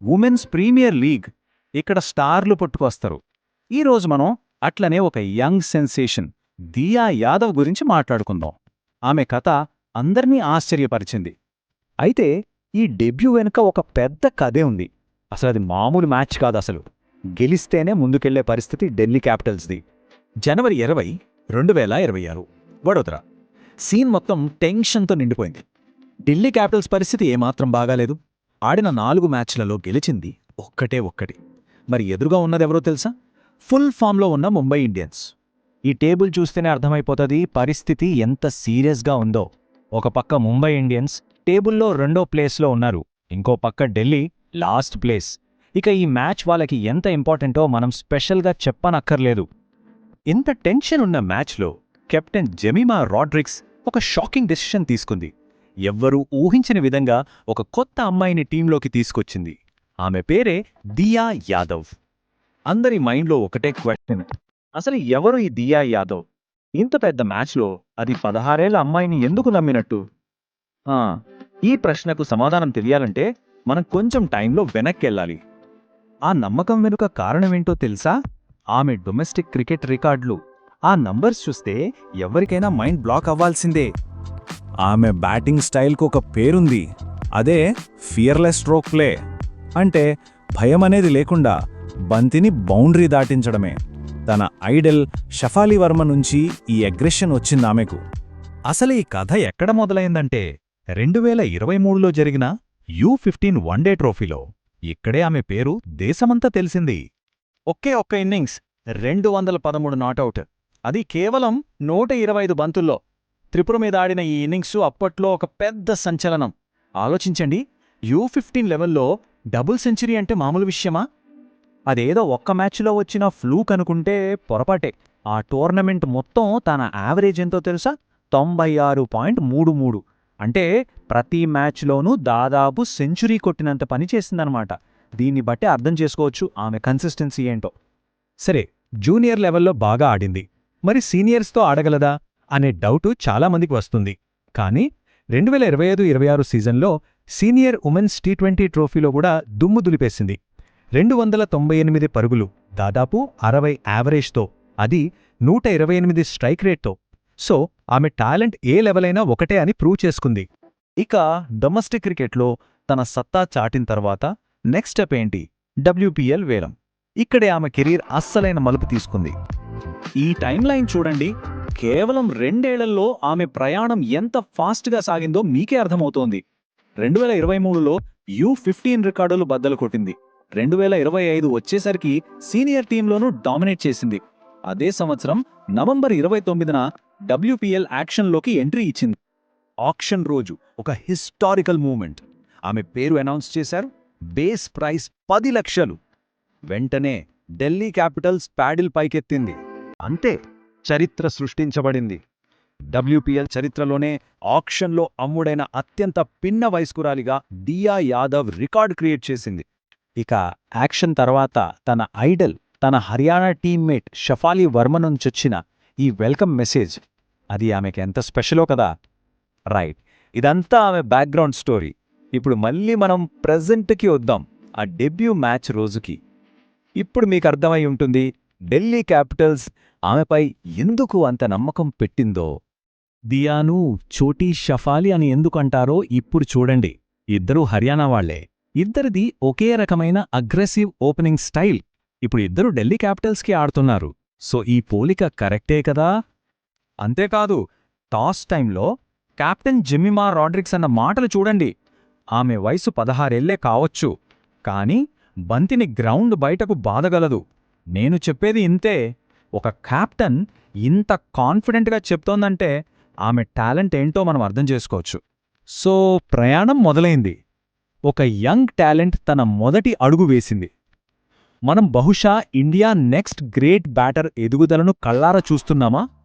Women's premier league. ఇక్కడ స్టార్లు పుట్టుకొస్తారు. ఈరోజు మనం అట్లనే ఒక యంగ్ సెన్సేషన్ దియా యాదవ్ గురించి మాట్లాడుకుందాం. ఆమె కథ అందర్నీ ఆశ్చర్యపరిచింది. అయితే ఈ డెబ్యూ వెనుక ఒక పెద్ద కథే ఉంది. అసలది మామూలు మ్యాచ్ కాదసలు. గెలిస్తేనే ముందుకెళ్లే పరిస్థితి ఢిల్లీ క్యాపిటల్స్ది. జనవరి 20, 2026 వడోదర. సీన్ మొత్తం టెన్షన్తో నిండిపోయింది. ఢిల్లీ క్యాపిటల్స్ పరిస్థితి ఏమాత్రం బాగాలేదు. ఆడిన 4 మ్యాచ్లలో గెలిచింది ఒక్కటి. మరి ఎదురుగా ఉన్నదెవరో తెలుసా? ఫుల్ ఫామ్లో ఉన్న ముంబై ఇండియన్స్. ఈ టేబుల్ చూస్తేనే అర్థమైపోతుంది పరిస్థితి ఎంత సీరియస్గా ఉందో. ఒక పక్క ముంబై ఇండియన్స్ టేబుల్లో 2వ ప్లేస్లో ఉన్నారు, ఇంకో పక్క ఢిల్లీ లాస్ట్ ప్లేస్. ఇక ఈ మ్యాచ్ వాళ్ళకి ఎంత ఇంపార్టెంటో మనం స్పెషల్గా చెప్పనక్కర్లేదు. ఇంత టెన్షన్ ఉన్న మ్యాచ్లో కెప్టెన్ జెమిమా రాడ్రిక్స్ ఒక షాకింగ్ డెసిషన్ తీసుకుంది. ఎవ్వరూ ఊహించని విధంగా ఒక కొత్త అమ్మాయిని టీంలోకి తీసుకొచ్చింది. ఆమె పేరే దియా యాదవ్. అందరి మైండ్లో ఒకటే క్వశ్చన్, అసలు ఎవరు ఈ దియా యాదవ్? ఇంత పెద్ద మ్యాచ్లో అది 16 ఏళ్ల అమ్మాయిని ఎందుకు నమ్మినట్టు? ఈ ప్రశ్నకు సమాధానం తెలియాలంటే మనం కొంచెం టైంలో వెనక్కెళ్ళాలి. ఆ నమ్మకం వెనుక కారణమేంటో తెలుసా? ఆమె డొమెస్టిక్ క్రికెట్ రికార్డులు. ఆ నంబర్స్ చూస్తే ఎవరికైనా మైండ్ బ్లాక్ అవ్వాల్సిందే. ఆమె బ్యాటింగ్ స్టైల్కు ఒక పేరుంది. అదే ఫియర్లెస్ స్ట్రోక్ ప్లే. అంటే భయమనేది లేకుండా బంతిని బౌండరీ దాటించడమే. తన ఐడల్ షఫాలి వర్మ నుంచి ఈ అగ్రెషన్ వచ్చిందామెకు. అసలు ఈ కథ ఎక్కడ మొదలైందంటే 2023లో జరిగిన U15 వన్డే ట్రోఫీలో. ఇక్కడే ఆమె పేరు దేశమంతా తెలిసింది. ఒకే ఒక్క ఇన్నింగ్స్, 213 నాటౌట్. అది కేవలం 125 బంతుల్లో. త్రిపుర మీద ఆడిన ఈ ఇన్నింగ్సు అప్పట్లో ఒక పెద్ద సంచలనం. ఆలోచించండి, U15 లెవెల్లో డబుల్ సెంచరీ అంటే మామూలు విషయమా? అదేదో ఒక్క మ్యాచ్లో వచ్చిన ఫ్లూక్ అనుకుంటే పొరపాటే. ఆ టోర్నమెంట్ మొత్తం తన యావరేజ్ ఎంతో తెలుసా? 96.33. అంటే ప్రతి మ్యాచ్లోనూ దాదాపు సెంచురీ కొట్టినంత పని చేసిందనమాట. దీన్ని బట్టి అర్థం చేసుకోవచ్చు ఆమె కన్సిస్టెన్సీ ఏంటో. సరే, జూనియర్ లెవెల్లో బాగా ఆడింది, మరి సీనియర్స్తో ఆడగలదా అనే డౌటు చాలామందికి వస్తుంది. కానీ 2025-26 సీజన్లో సీనియర్ ఉమెన్స్ T20 ట్రోఫీలో కూడా దుమ్ము దులిపేసింది. 298 పరుగులు, దాదాపు 60 యావరేజ్తో, అది 128 స్ట్రైక్ రేట్తో. సో ఆమె టాలెంట్ ఏ లెవెలైనా ఒకటే అని ప్రూవ్ చేసుకుంది. ఇక డొమెస్టిక్ క్రికెట్లో తన సత్తా చాటిన తర్వాత నెక్స్ట్ స్టెప్ ఏంటి? WPL వేలం. ఇక్కడే ఆమె కెరీర్ అస్సలైన మలుపు తీసుకుంది. ఈ టైమ్లైన్ చూడండి. కేవలం 2 ఏళ్లలో ఆమె ప్రయాణం ఎంత ఫాస్ట్గా సాగిందో మీకే అర్థమవుతోంది. 2023లో U15 రికార్డులు బద్దలు కొట్టింది. 2025 వచ్చేసరికి సీనియర్ టీంలోనూ డామినేట్ చేసింది. అదే సంవత్సరం నవంబర్ 29న WPL యాక్షన్లోకి ఎంట్రీ ఇచ్చింది. ఆక్షన్ రోజు ఒక హిస్టారికల్ మూమెంట్. ఆమె పేరు అనౌన్స్ చేశారు. బేస్ ప్రైస్ 10 లక్షలు. వెంటనే ఢిల్లీ క్యాపిటల్స్ ప్యాడిల్ పైకెత్తింది. అంతే, చరిత్ర సృష్టించబడింది. WPL చరిత్రలోనే ఆక్షన్లో అమ్ముడైన అత్యంత పిన్న వయస్కురాలిగా దియా యాదవ్ రికార్డ్ క్రియేట్ చేసింది. ఇక యాక్షన్ తర్వాత తన ఐడల్, తన హర్యానా టీమ్మేట్ షఫాలి వర్మ నుంచొచ్చిన ఈ వెల్కమ్ మెసేజ్, అది ఆమెకి ఎంత స్పెషలో కదా. రైట్, ఇదంతా ఆమె బ్యాక్గ్రౌండ్ స్టోరీ. ఇప్పుడు మళ్ళీ మనం ప్రెజెంట్కి వద్దాం, ఆ డెబ్యూ మ్యాచ్ రోజుకి. ఇప్పుడు మీకు అర్థమై ఉంటుంది ఢిల్లీ క్యాపిటల్స్ ఆమెపై ఎందుకు అంత నమ్మకం పెట్టిందో. దియాను చోటీ షఫాలి అని ఎందుకంటారో ఇప్పుడు చూడండి. ఇద్దరూ హర్యానా వాళ్లే. ఇద్దరిది ఒకే రకమైన అగ్రెసివ్ ఓపెనింగ్ స్టైల్. ఇప్పుడు ఇద్దరు ఢిల్లీ క్యాపిటల్స్కి ఆడుతున్నారు. సో ఈ పోలిక కరెక్టే కదా. అంతేకాదు, టాస్ టైంలో కెప్టెన్ జెమిమా రాడ్రిక్స్ అన్న మాటలు చూడండి. ఆమె వయసు 16 ఏళ్లే కావచ్చు, కానీ బంతిని గ్రౌండ్ బయటకు బాదగలదు. నేను చెప్పేది ఇంతే. ఒక కెప్టెన్ ఇంత కాన్ఫిడెంట్గా చెప్తోందంటే ఆమె టాలెంట్ ఏంటో మనం అర్థం చేసుకోవచ్చు. సో ప్రయాణం మొదలైంది. ఒక యంగ్ టాలెంట్ తన మొదటి అడుగు వేసింది. మనం బహుశా ఇండియా నెక్స్ట్ గ్రేట్ బ్యాటర్ ఎదుగుదలను కళ్ళారా చూస్తున్నామా?